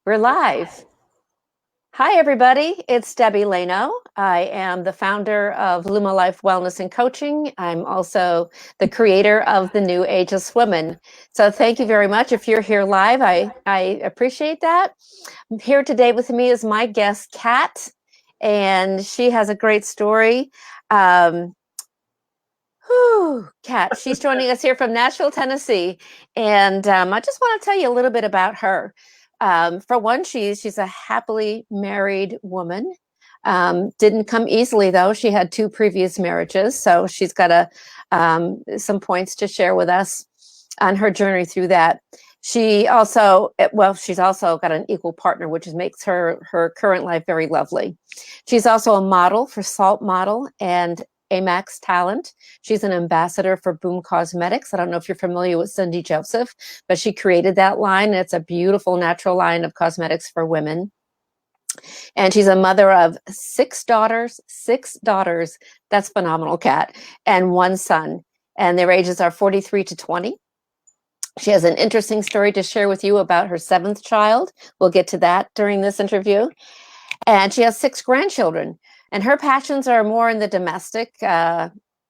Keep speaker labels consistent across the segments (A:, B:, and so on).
A: We're live. Hi, everybody. It's Debbie Leno. I am the founder of Luma Life Wellness and Coaching. I'm also the creator of the New Ageless Women. So thank you very much. If you're here live, I appreciate that. Here today with me is my guest, Kat, and she has a great story. Kat, she's joining us here from Nashville, Tennessee. And I just want to tell you a little bit about her. For one, she's a happily married woman. Didn't come easily, though. She had two previous marriages, so she's got some points to share with us on her journey through that. She's also got an equal partner, which makes her current life very lovely. She's also a model for Salt Model and Amax Talent. She's an ambassador for Boom Cosmetics. I don't know if you're familiar with Cindy Joseph, but she created that line. It's a beautiful natural line of cosmetics for women. And she's a mother of six daughters. That's phenomenal, Kat, and one son. And their ages are 43 to 20. She has an interesting story to share with you about her seventh child. We'll get to that during this interview. And she has six grandchildren. And her passions are more in the domestic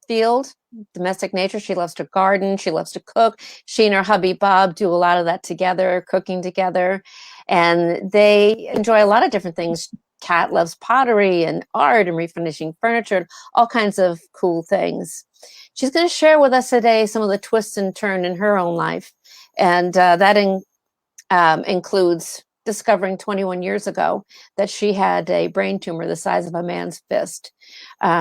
A: field, domestic nature. She loves to garden. She loves to cook. She and her hubby, Bob, do a lot of that together, cooking together. And they enjoy a lot of different things. Kat loves pottery and art and refinishing furniture, and all kinds of cool things. She's going to share with us today some of the twists and turns in her own life. And that includes discovering 21 years ago that she had a brain tumor the size of a man's fist,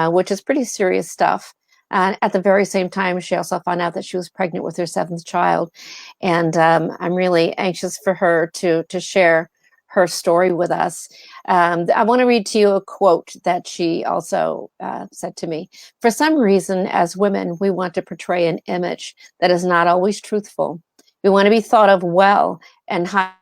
A: which is pretty serious stuff. And at the very same time, she also found out that she was pregnant with her seventh child. And I'm really anxious for her to share her story with us. I want to read to you a quote that she also said to me. For some reason, as women, we want to portray an image that is not always truthful. We want to be thought of well and hide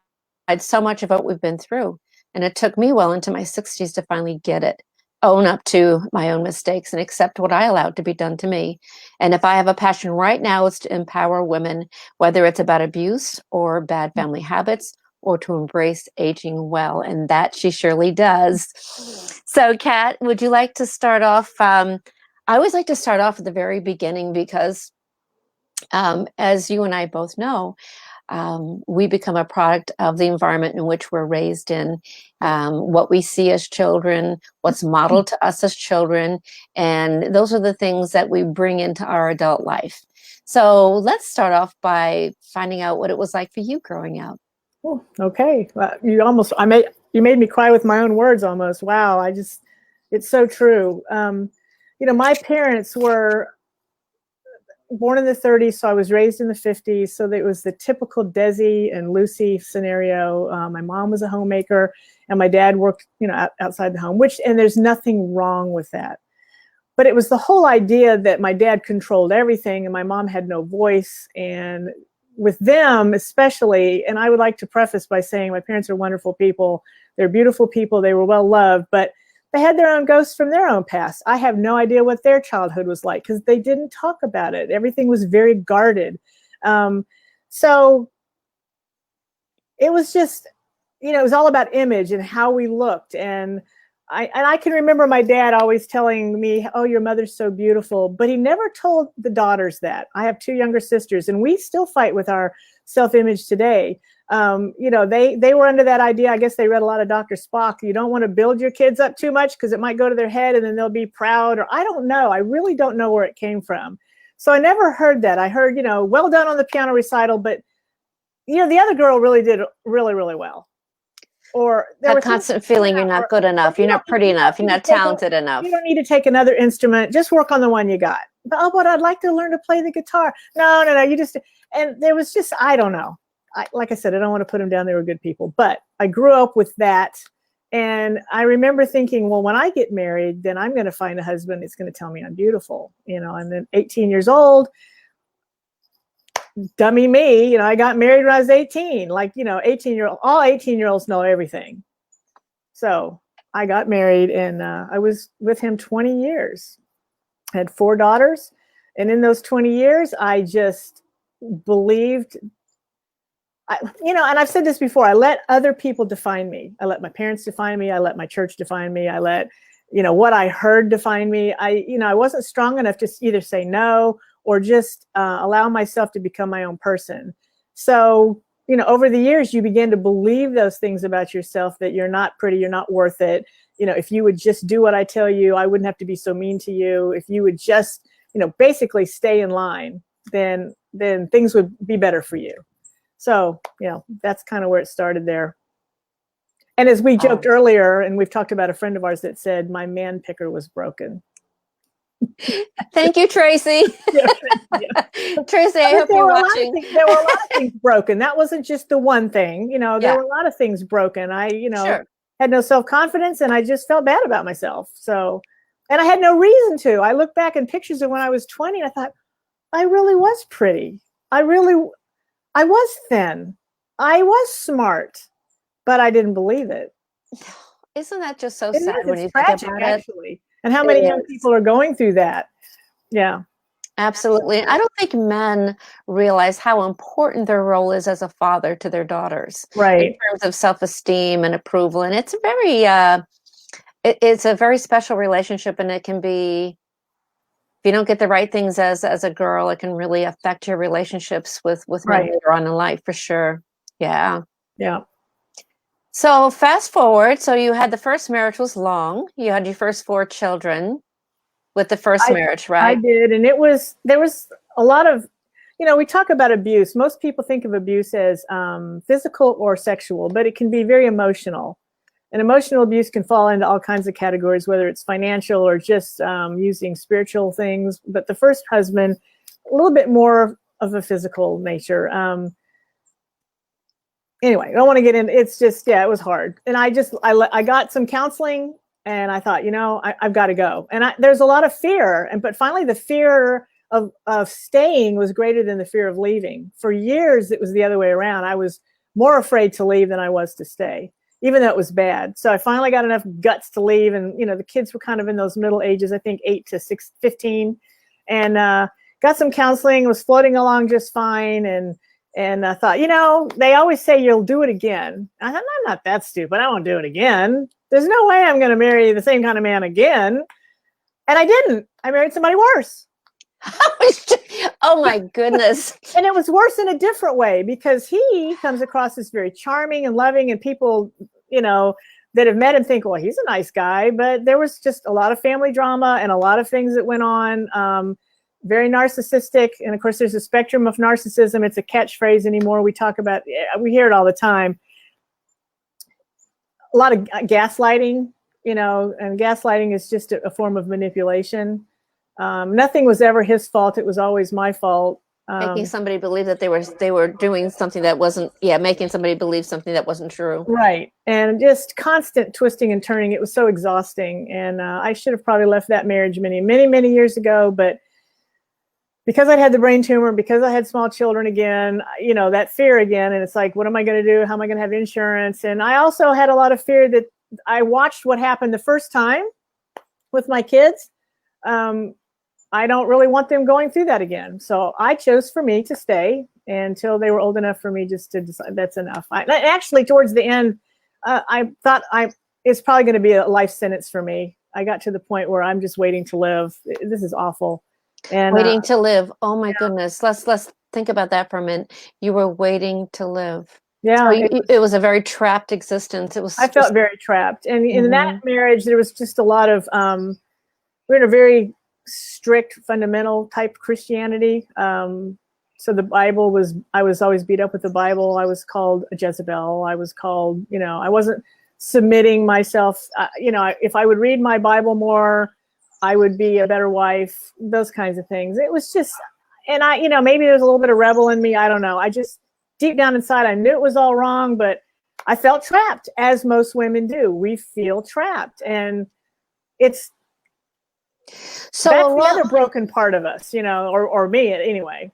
A: so much of what we've been through. And it took me well into my 60s to finally get it, own up to my own mistakes and accept what I allowed to be done to me. And if I have a passion right now, it's to empower women, whether it's about abuse or bad family habits or to embrace aging well. And that she surely does. So, Kat, would you like to start off? I always like to start off at the very beginning because as you and I both know, we become a product of the environment in which we're raised in, what we see as children, what's modeled to us as children, and those are the things that we bring into our adult life. So let's start off by finding out what it was like for you growing up.
B: Oh, okay. You made me cry with my own words almost. Wow. It's so true. My parents were born in the 30s, so I was raised in the 50s. So it was the typical Desi and Lucy scenario. My mom was a homemaker, and my dad worked, outside the home. And there's nothing wrong with that. But it was the whole idea that my dad controlled everything, and my mom had no voice. And with them, especially, and I would like to preface by saying my parents are wonderful people. They're beautiful people. They were well loved, but they had their own ghosts from their own past. I have no idea what their childhood was like because they didn't talk about it. Everything was very guarded. So it was just, it was all about image and how we looked. And I can remember my dad always telling me, "Oh, your mother's so beautiful," but he never told the daughters that. I have two younger sisters, and we still fight with our self-image today. They were under that idea. I guess they read a lot of Dr. Spock. You don't want to build your kids up too much because it might go to their head and then they'll be proud, or I don't know. I really don't know where it came from. So I never heard that. I heard, well done on the piano recital, but the other girl really did really, really well. Or
A: that constant feeling you're not good enough, you're not pretty enough, you're not talented enough.
B: You don't need to take another instrument. Just work on the one you got. But I'd like to learn to play the guitar. No. And there was just, I don't know. Like I said, I don't want to put them down. They were good people. But I grew up with that. And I remember thinking, well, when I get married, then I'm going to find a husband that's going to tell me I'm beautiful. And then 18 years old, dummy me, I got married when I was 18. Like, all 18-year-olds know everything. So I got married, and I was with him 20 years. I had 4 daughters. And in those 20 years, I just believed and I've said this before, I let other people define me. I let my parents define me. I let my church define me. I let, what I heard define me. I wasn't strong enough to either say no or just allow myself to become my own person. So, over the years, you begin to believe those things about yourself, that you're not pretty, you're not worth it. If you would just do what I tell you, I wouldn't have to be so mean to you. If you would just, basically stay in line, then things would be better for you. So, that's kind of where it started there. And as we joked earlier, and we've talked about a friend of ours that said, my man picker was broken.
A: Thank you, Tracy.
B: Yeah.
A: Tracy, I hope you're watching.
B: There were a lot of things broken. That wasn't just the one thing. There were a lot of things broken. I,
A: Sure.
B: had no self-confidence, and I just felt bad about myself. So, and I had no reason to. I look back in pictures of when I was 20, and I thought, I really was pretty. I was thin. I was smart, but I didn't believe it.
A: Isn't that just so sad when you
B: tragic,
A: think about
B: actually. It? And how many young people are going through that? Yeah.
A: Absolutely. I don't think men realize how important their role is as a father to their daughters,
B: right,
A: in terms of self-esteem and approval. And it's it's a very special relationship, and it can be, if you don't get the right things as a girl, it can really affect your relationships with men later on in life, for sure. Yeah.
B: Yeah.
A: So fast forward. So you had the first marriage was long. You had your first 4 children with the first marriage, right?
B: I did. And there was a lot of, we talk about abuse. Most people think of abuse as physical or sexual, but it can be very emotional. And emotional abuse can fall into all kinds of categories, whether it's financial or just using spiritual things. But the first husband, a little bit more of a physical nature. Anyway, I don't want to get in. It's just, it was hard. And I got some counseling, and I thought, I've got to go. And there's a lot of fear. But finally, the fear of staying was greater than the fear of leaving. For years, it was the other way around. I was more afraid to leave than I was to stay, even though it was bad. So I finally got enough guts to leave. And, the kids were kind of in those middle ages, I think 8 to 15, and got some counseling, was floating along just fine. And I thought, they always say you'll do it again. I thought, I'm not that stupid. I won't do it again. There's no way I'm going to marry the same kind of man again. And I didn't. I married somebody worse.
A: Oh my goodness.
B: And it was worse in a different way, because he comes across as very charming and loving, and people, that have met him think, well, he's a nice guy. But there was just a lot of family drama and a lot of things that went on. Very narcissistic. And of course, there's a spectrum of narcissism. It's a catchphrase anymore. We hear it all the time. A lot of gaslighting, and gaslighting is just a form of manipulation. Nothing was ever his fault. It was always my fault.
A: Making somebody believe that they were doing something that wasn't, making somebody believe something that wasn't true.
B: Right. And just constant twisting and turning. It was so exhausting. And I should have probably left that marriage many, many, many years ago. But because I had the brain tumor, because I had small children again, that fear again. And it's like, what am I going to do? How am I going to have insurance? And I also had a lot of fear that I watched what happened the first time with my kids. I don't really want them going through that again. So I chose for me to stay until they were old enough for me just to decide that's enough. Actually, towards the end, I thought it's probably going to be a life sentence for me. I got to the point where I'm just waiting to live. This is awful. And
A: waiting to live. Oh my goodness. Let's think about that for a minute. You were waiting to live.
B: Yeah.
A: So it was a very trapped existence. I
B: felt very trapped. And in that marriage, there was just a lot of, we're in a very strict fundamental type Christianity. So the Bible I was always beat up with the Bible. I was called a Jezebel. I was called, I wasn't submitting myself. If I would read my Bible more, I would be a better wife, those kinds of things. It was just, and maybe there's a little bit of rebel in me. I don't know. I just, deep down inside, I knew it was all wrong, but I felt trapped, as most women do. We feel trapped. And that's the other broken part of us, or me anyway.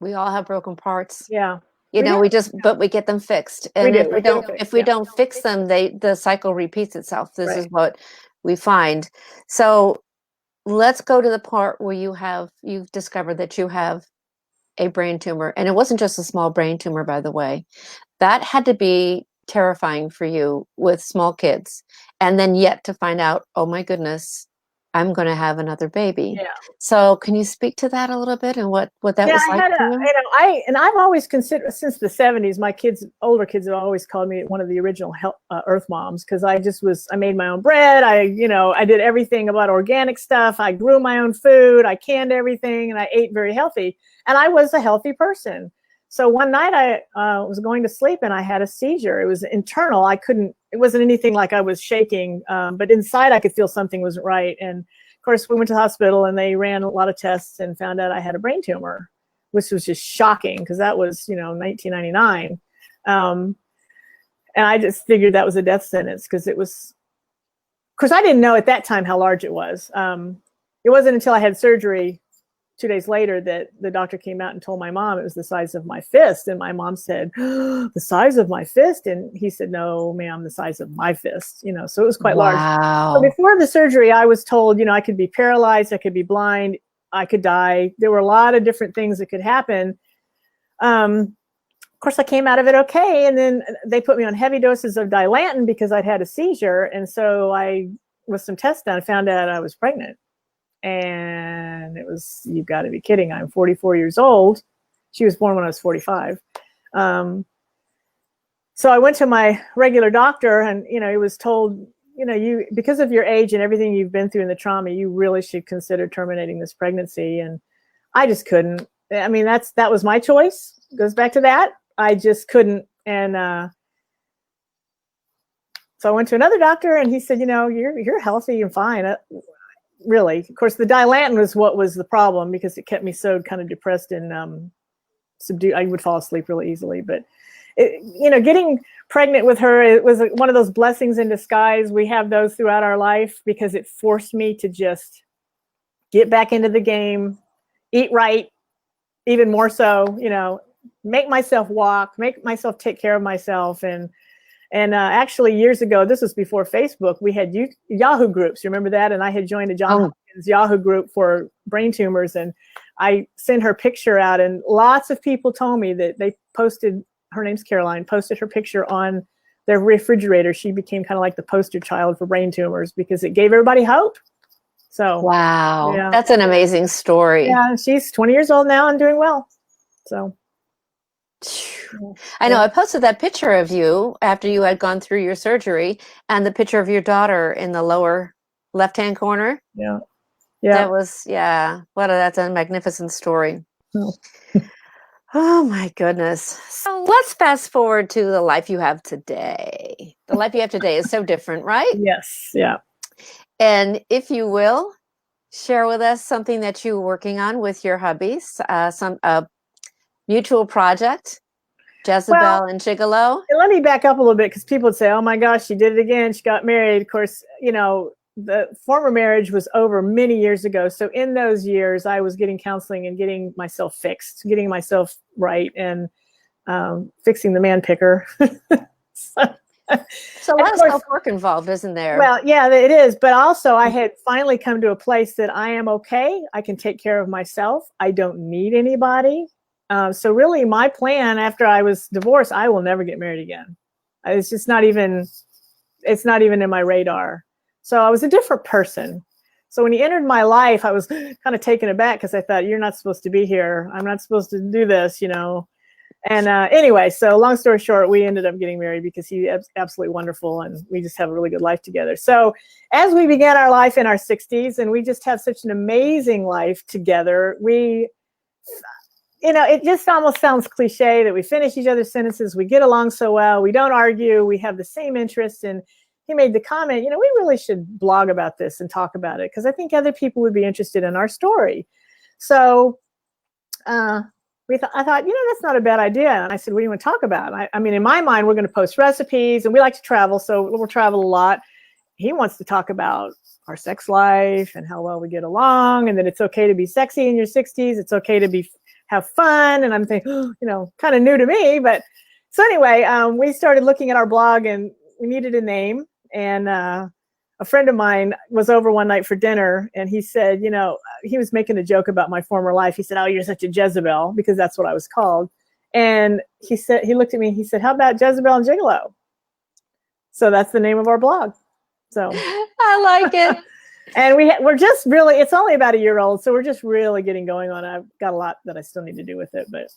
A: We all have broken parts.
B: Yeah.
A: But we get them fixed. And if we don't fix them, the cycle repeats itself. This is what we find. So let's go to the part where you've discovered that you have a brain tumor, and it wasn't just a small brain tumor, by the way. That had to be terrifying for you with small kids. And then yet to find out, oh my goodness, I'm going to have another baby.
B: Yeah.
A: So can you speak to that a little bit and what that
B: Yeah,
A: was
B: I
A: like
B: had
A: for you?
B: I've always considered, since the 70s, my older kids have always called me one of the original Earth moms, because I made my own bread. I did everything about organic stuff. I grew my own food. I canned everything, and I ate very healthy. And I was a healthy person. So one night I was going to sleep and I had a seizure. It was internal. It wasn't anything like I was shaking, but inside I could feel something wasn't right. And of course, we went to the hospital and they ran a lot of tests and found out I had a brain tumor, which was just shocking because that was, 1999. And I just figured that was a death sentence because it was, of course, I didn't know at that time how large it was. It wasn't until I had surgery 2 days later that the doctor came out and told my mom it was the size of my fist. And my mom said, the size of my fist? And he said, no, ma'am, the size of my fist, so it was quite large. So
A: Wow.
B: before the surgery, I was told, I could be paralyzed, I could be blind, I could die. There were a lot of different things that could happen. Of course, I came out of it okay. And then they put me on heavy doses of Dilantin because I'd had a seizure. And so with some tests done, I found out I was pregnant. And it was, you've got to be kidding. I'm 44 years old. She was born when I was 45. So I went to my regular doctor and, he was told, because of your age and everything you've been through and the trauma, you really should consider terminating this pregnancy. And I just couldn't. I mean, that was my choice. It goes back to that. I just couldn't. And so I went to another doctor and he said, you're healthy and fine. Really, of course, the Dilantin was what was the problem because it kept me so kind of depressed and subdued. I would fall asleep really easily. But getting pregnant with her, it was one of those blessings in disguise. We have those throughout our life because it forced me to just get back into the game, eat right, even more so. Make myself walk, make myself take care of myself, and actually, years ago, this was before Facebook, we had Yahoo groups. You remember that? And I had joined a John Hopkins Yahoo group for brain tumors. And I sent her picture out. And lots of people told me that they posted, her name's Caroline, posted her picture on their refrigerator. She became kind of like the poster child for brain tumors because it gave everybody hope. So,
A: Wow.
B: yeah.
A: That's an amazing story.
B: Yeah. She's 20 years old now and doing well. So.
A: I know. I posted that picture of you after you had gone through your surgery and the picture of your daughter in the lower left-hand corner.
B: Yeah.
A: That was, that's a magnificent story.
B: Oh.
A: Oh my goodness. So let's fast forward to the life you have today. The life you have today is so different, right?
B: Yes. Yeah.
A: And if you will, share with us something that you're working on with your hubbies, some mutual project, Jezebel and Gigolo.
B: Let me back up a little bit because people would say, oh my gosh, she did it again. She got married. Of course, the former marriage was over many years ago. So in those years, I was getting counseling and getting myself fixed, getting myself right, and fixing the man picker.
A: So a lot of self-work involved, isn't there?
B: Well, yeah, it is. But also I had finally come to a place that I am okay. I can take care of myself. I don't need anybody. So really my plan after I was divorced, I will never get married again. It's just not even in my radar. So I was a different person. So when he entered my life, I was kind of taken aback because I thought, you're not supposed to be here. I'm not supposed to do this, And anyway, so long story short, we ended up getting married because he's absolutely wonderful and we just have a really good life together. So as we began our life in our 60s and we just have such an amazing life together, it just almost sounds cliche that we finish each other's sentences. We get along so well. We don't argue. We have the same interests. And he made the comment, we really should blog about this and talk about it because I think other people would be interested in our story. So I thought, that's not a bad idea. And I said, what do you want to talk about? I mean, in my mind, we're going to post recipes and we like to travel. So we'll travel a lot. He wants to talk about our sex life and how well we get along and that it's okay to be sexy in your 60s. It's okay to have fun. And I'm thinking, kind of new to me. But so anyway, we started looking at our blog and we needed a name. And a friend of mine was over one night for dinner, and he said, he was making a joke about my former life. He said, "Oh, you're such a Jezebel," because that's what I was called. And he looked at me and he said, "How about Jezebel and Gigolo?" So that's the name of our blog. So
A: I like it.
B: And we're just really, it's only about a year old, so we're just really getting going on it. I've got a lot that I still need to do with it, but.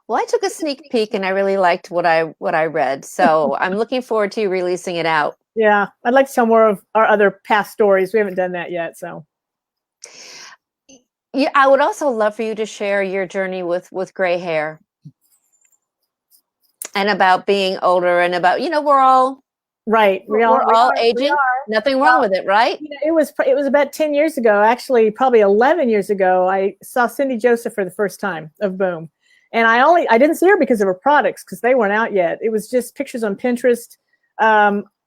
A: Well, I took a sneak peek and I really liked what I read. So I'm looking forward to you releasing it out.
B: Yeah, I'd like to tell more of our other past stories. We haven't done that yet, so.
A: Yeah, I would also love for you to share your journey with gray hair and about being older and about, we're all
B: right.
A: We're all aging. Nothing wrong with it, right?
B: It was about 10 years ago, actually, probably 11 years ago. I saw Cindy Joseph for the first time of Boom. And I didn't see her because of her products, because they weren't out yet. It was just pictures on Pinterest.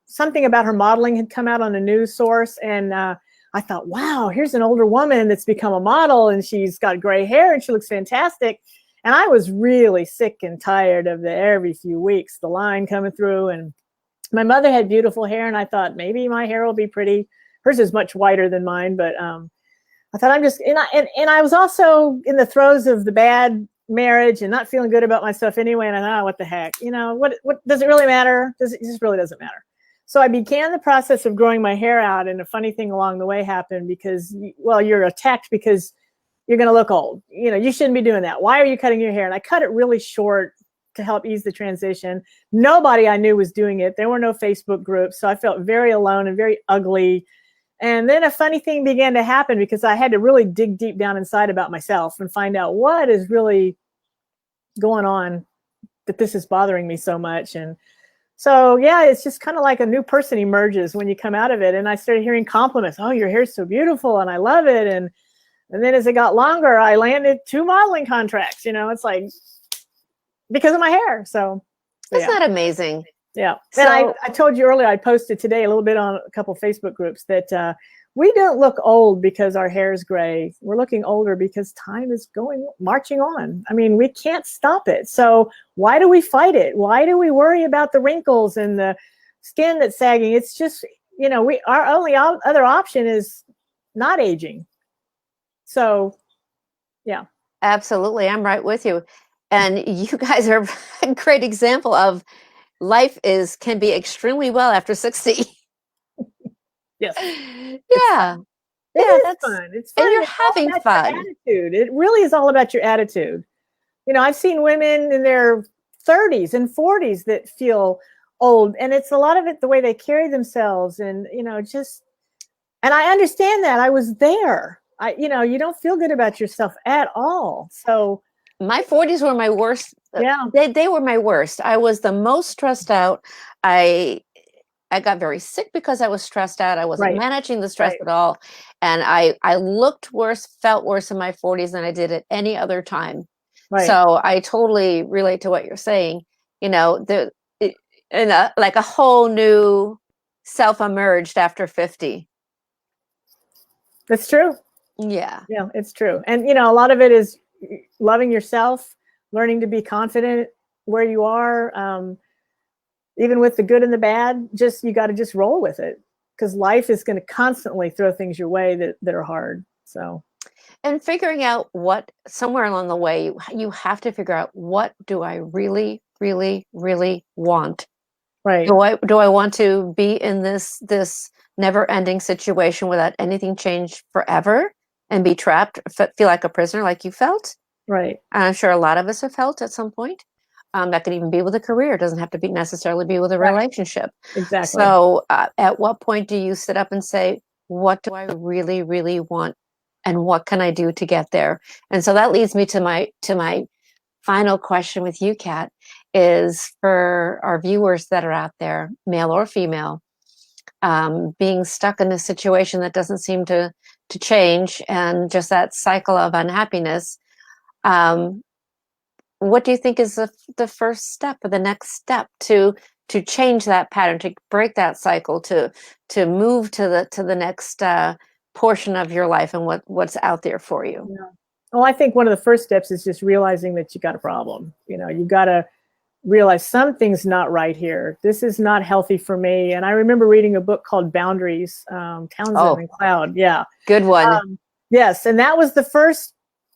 B: Something about her modeling had come out on a news source. And I thought, wow, here's an older woman that's become a model, and she's got gray hair and she looks fantastic. And I was really sick and tired of every few weeks, the line coming through. And my mother had beautiful hair, and I thought maybe my hair will be pretty. Hers is much whiter than mine, but I thought and I was also in the throes of the bad marriage and not feeling good about myself anyway. And I thought, what the heck, what does it really matter? It just really doesn't matter. So I began the process of growing my hair out, and a funny thing along the way happened because, you're attacked because you're going to look old. You shouldn't be doing that. Why are you cutting your hair? And I cut it really short to help ease the transition. Nobody I knew was doing it. There were no Facebook groups. So I felt very alone and very ugly. And then a funny thing began to happen because I had to really dig deep down inside about myself and find out what is really going on, that this is bothering me so much. And so, yeah, it's just kind of like a new person emerges when you come out of it. And I started hearing compliments. "Oh, your hair's so beautiful and I love it." And then as it got longer, I landed 2 modeling contracts. It's like, because of my hair. So
A: Isn't that amazing?
B: Yeah. And I told you earlier, I posted today a little bit on a couple of Facebook groups that we don't look old because our hair is gray. We're looking older because time is marching on. I mean, we can't stop it. So why do we fight it? Why do we worry about the wrinkles and the skin that's sagging? It's just, our only other option is not aging. So, yeah.
A: Absolutely. I'm right with you. And you guys are a great example of life can be extremely well after 60.
B: Yes.
A: Yeah.
B: That's fun. It's fun.
A: And you're having fun.
B: Attitude. It really is all about your attitude. I've seen women in their 30s and 40s that feel old, and it's a lot of it the way they carry themselves, and and I understand that. I was there. You don't feel good about yourself at all. So
A: my 40s were my worst.
B: Yeah.
A: They were my worst. I was the most stressed out. I got very sick because I was stressed out. I wasn't managing the stress at all. And I looked worse, felt worse in my 40s than I did at any other time. Right. So I totally relate to what you're saying. Like a whole new self emerged after 50.
B: That's true.
A: Yeah.
B: Yeah, it's true. And, a lot of it is loving yourself, learning to be confident where you are. Even with the good and the bad, you got to just roll with it, because life is going to constantly throw things your way that are hard. So,
A: and figuring out somewhere along the way, you have to figure out, what do I really, really, really want?
B: Right.
A: Do I want to be in this never-ending situation without anything change forever and be trapped, feel like a prisoner like you felt?
B: Right.
A: And I'm sure a lot of us have felt at some point. That could even be with a career. It doesn't have to necessarily be with a relationship.
B: Exactly.
A: So at what point do you sit up and say, what do I really, really want? And what can I do to get there? And so that leads me to my final question with you, Kat, is for our viewers that are out there, male or female, being stuck in a situation that doesn't seem to change, and just that cycle of unhappiness. What do you think is the first step, or the next step to change that pattern, to break that cycle, to move to the next portion of your life and what's out there for you?
B: Yeah. Well, I think one of the first steps is just realizing that you got a problem. You got to realize something's not right here. This is not healthy for me. And I remember reading a book called Boundaries, Townsend and Cloud. Yeah.
A: Good one.
B: Yes. And that was the first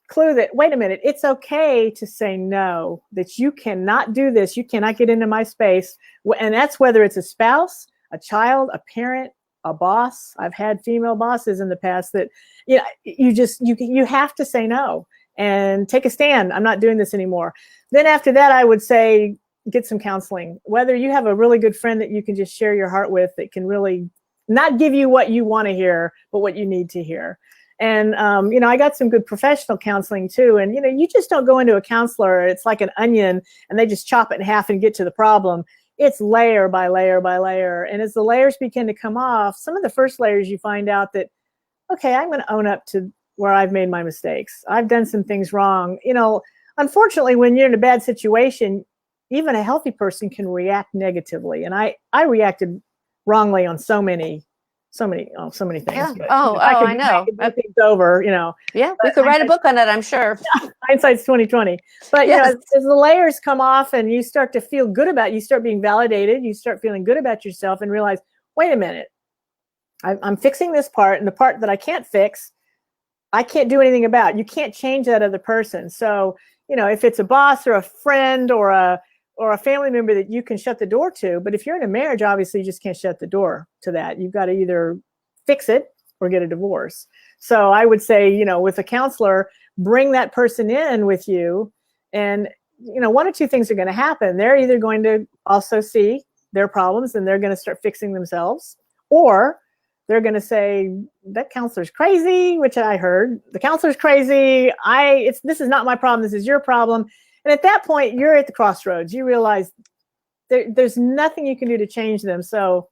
B: clue that, wait a minute, it's okay to say no, that you cannot do this. You cannot get into my space. And that's whether it's a spouse, a child, a parent, a boss. I've had female bosses in the past that, you have to say no and take a stand. I'm not doing this anymore. Then after that, I would say, get some counseling. Whether you have a really good friend that you can just share your heart with, that can really not give you what you want to hear, but what you need to hear. And, I got some good professional counseling too. And, you just don't go into a counselor. It's like an onion and they just chop it in half and get to the problem. It's layer by layer by layer. And as the layers begin to come off, some of the first layers you find out that, okay, I'm going to own up to where I've made my mistakes. I've done some things wrong. Unfortunately, when you're in a bad situation, even a healthy person can react negatively. And I reacted wrongly on so many things.
A: Yeah.
B: But,
A: I know.
B: Things over,
A: Yeah, we could write a book on it, I'm sure.
B: Hindsight's 2020. But
A: Yes.
B: As the layers come off and you start to feel good about, you start being validated, you start feeling good about yourself and realize, wait a minute, I'm fixing this part, and the part that I can't fix, I can't do anything about. You can't change that other person. So, if it's a boss or a friend or a family member that you can shut the door to, but if you're in a marriage, obviously you just can't shut the door to that. You've got to either fix it or get a divorce. So I would say, with a counselor, bring that person in with you, and, one or two things are going to happen. They're either going to also see their problems and they're going to start fixing themselves, or they're going to say, that counselor's crazy, which I heard. The counselor's crazy. This is not my problem. This is your problem. And at that point, you're at the crossroads. You realize there's nothing you can do to change them. So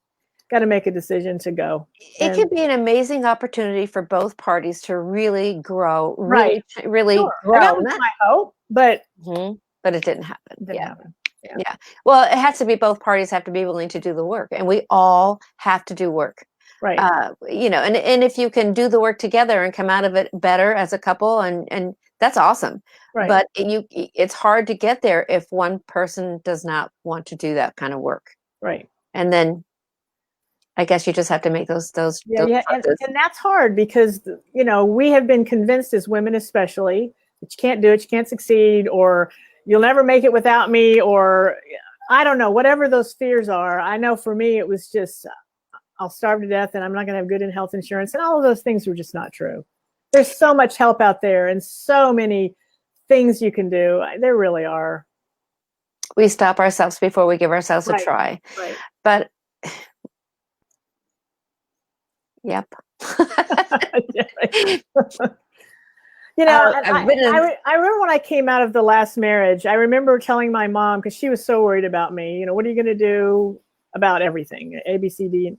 B: got to make a decision to go.
A: It could be an amazing opportunity for both parties to really grow,
B: Right.
A: really
B: Sure.
A: grow.
B: That was my hope, but
A: it didn't happen.
B: it didn't happen.
A: Yeah. Well, it has to be, both parties have to be willing to do the work, and we all have to do work.
B: Right.
A: And if you can do the work together and come out of it better as a couple, and that's awesome.
B: Right.
A: But it's hard to get there if one person does not want to do that kind of work.
B: Right.
A: And then I guess you just have to make those
B: yeah. And that's hard because, we have been convinced as women, especially, that you can't do it, you can't succeed, or you'll never make it without me, or I don't know, whatever those fears are. I know for me, it was just, I'll starve to death and I'm not going to have good health insurance. And all of those things were just not true. There's so much help out there and so many things you can do. There really are.
A: We stop ourselves before we give ourselves a try.
B: Right.
A: But yep.
B: I remember when I came out of the last marriage, I remember telling my mom, because she was so worried about me, what are you going to do about everything, A, B, C, D,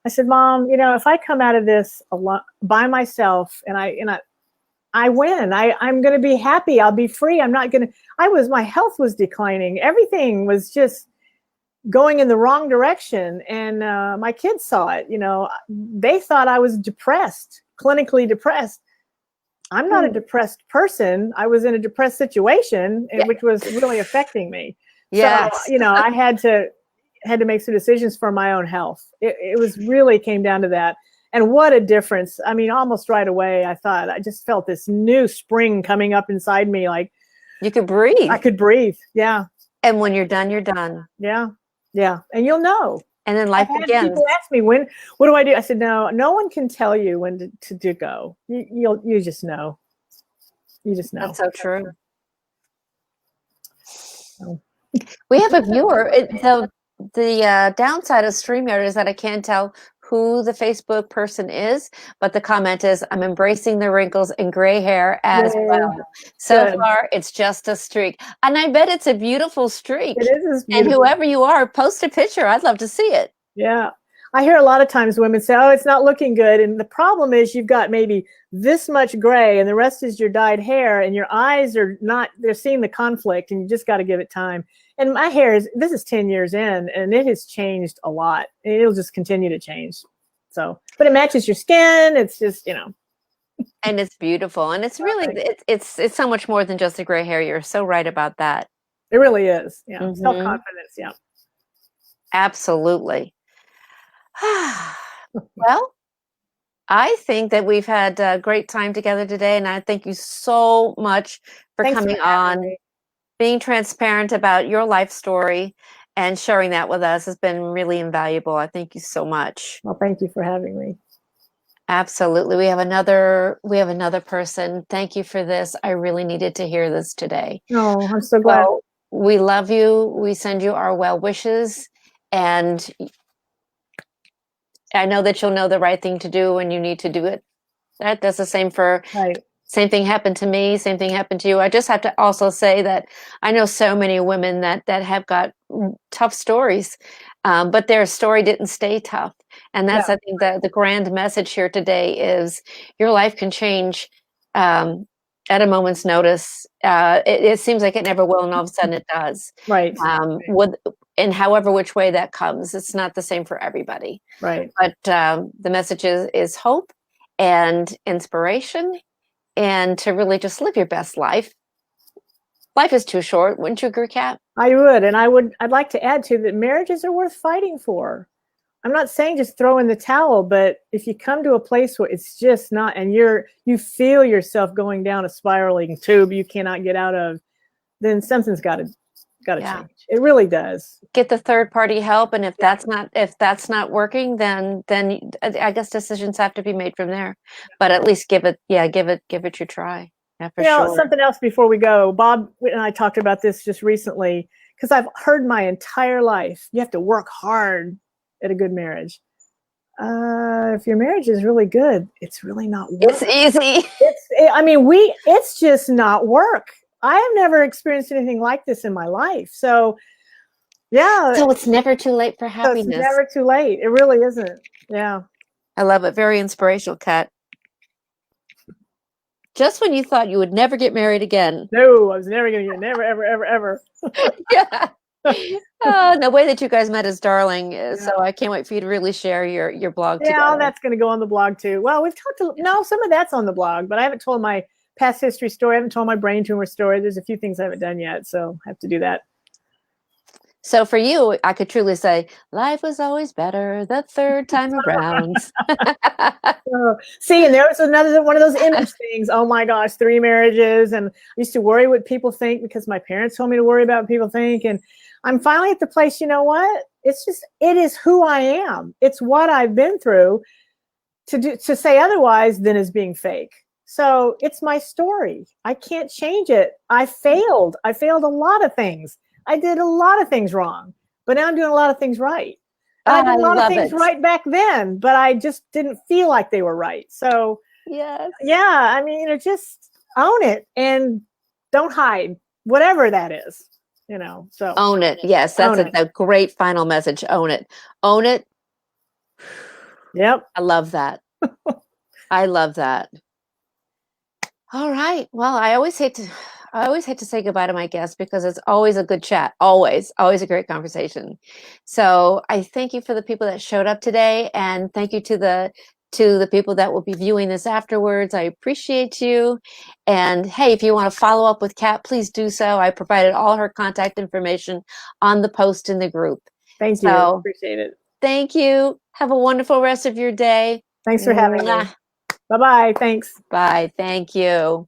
B: I said, Mom, if I come out of this alone by myself and I win, I'm going to be happy. I'll be free. I'm not going to, my health was declining. Everything was just going in the wrong direction. And my kids saw it, they thought I was depressed, clinically depressed. I'm not a depressed person. I was in a depressed situation, which was really affecting me.
A: Yes.
B: So, I had to make some decisions for my own health. It was really came down to that. And what a difference. I mean, almost right away, I just felt this new spring coming up inside me. Like
A: you could breathe.
B: I could breathe. Yeah.
A: And when you're done, you're done.
B: Yeah. Yeah. And you'll know.
A: And then life begins.
B: People ask me, what do I do? I said, no one can tell you when to go. You just know. You just know.
A: That's so true. We have a viewer. The downside of StreamYard is that I can't tell who the Facebook person is, but the comment is, I'm embracing the wrinkles and gray hair as well. So far, it's just a streak. And I bet it's a beautiful streak.
B: It is beautiful.
A: And whoever you are, post a picture. I'd love to see it.
B: Yeah. I hear a lot of times women say, oh, it's not looking good. And the problem is you've got maybe this much gray and the rest is your dyed hair, and your eyes are not, they're seeing the conflict, and you just got to give it time. And my hair this is 10 years in, and it has changed a lot. And it'll just continue to change. So, but it matches your skin. It's just,
A: And it's beautiful. And it's really, it's so much more than just the gray hair. You're so right about that.
B: It really is. Yeah.
A: Mhm.
B: Self-confidence. Yeah.
A: Absolutely. Well, I think that we've had a great time together today, and I thank you so much for
B: Thanks for
A: coming
B: having
A: on,
B: me.
A: being transparent about your life story, and sharing that with us has been really invaluable. I thank you so much.
B: Well, thank you for having me.
A: Absolutely. We have another person. Thank you for this. I really needed to hear this today.
B: Oh, I'm so glad.
A: Well, we love you. We send you our well wishes, and I know that you'll know the right thing to do when you need to do it. That's the same for
B: Right.
A: same thing happened to me, same thing happened to you. I just have to also say that I know so many women that have got tough stories, but their story didn't stay tough. And
B: Yeah.
A: that's, I think, the grand message here today is your life can change um, at a moment's notice. It seems like it never will, and all of a sudden it does.
B: Right.
A: With in however which way that comes, it's not the same for everybody.
B: Right.
A: But the message is hope and inspiration, and to really just live your best life. Life is too short. Wouldn't you agree, Kat?
B: I would, and I'd like to add to that marriages are worth fighting for. I'm not saying just throw in the towel, but if you come to a place where it's just not, and you feel yourself going down a spiraling tube you cannot get out of, then something's got to
A: Yeah.
B: change. It really does.
A: Get the third party help, and if
B: Yeah.
A: that's not working, then I guess decisions have to be made from there. But at least give it your try. Yeah, for sure.
B: Something else before we go. Bob and I talked about this just recently because I've heard my entire life you have to work hard at a good marriage. If your marriage is really good, it's really not work.
A: It's easy.
B: It's just not work. I have never experienced anything like this in my life. So, yeah.
A: So it's never too late for happiness.
B: It's never too late. It really isn't. Yeah.
A: I love it. Very inspirational, Kat. Just when you thought you would never get married again.
B: No, I was never going to get, never, ever, ever, ever.
A: Yeah. The way that you guys met is darling. So I can't wait for you to really share your blog together.
B: Yeah, that's going to go on the blog too. Well, some of that's on the blog, but I haven't told my past history story. I haven't told my brain tumor story. There's a few things I haven't done yet, so I have to do that.
A: So for you, I could truly say, life was always better the third time around.
B: See, and there was another one of those image things. Oh my gosh, 3 marriages. And I used to worry what people think because my parents told me to worry about what people think. And I'm finally at the place, you know what? It is who I am. It's what I've been through. To say otherwise then is being fake. So it's my story. I can't change it. I failed a lot of things. I did a lot of things wrong, but now I'm doing a lot of things right. And I did a lot of things right back then, but I just didn't feel like they were right. So
A: yes.
B: Yeah, just own it and don't hide, whatever that is, so.
A: Own it. Yes, that's a great final message. Own it. Own it.
B: Yep.
A: I love that. I love that. All right. Well, I always hate to say goodbye to my guests because it's always a good chat. Always a great conversation. So I thank you for the people that showed up today, and thank you to the people that will be viewing this afterwards. I appreciate you. And hey, if you want to follow up with Kat, please do so. I provided all her contact information on the post in the group.
B: Thank you. Appreciate it.
A: Thank you. Have a wonderful rest of your day.
B: Thanks for having me. Bye-bye. Thanks.
A: Bye. Thank you.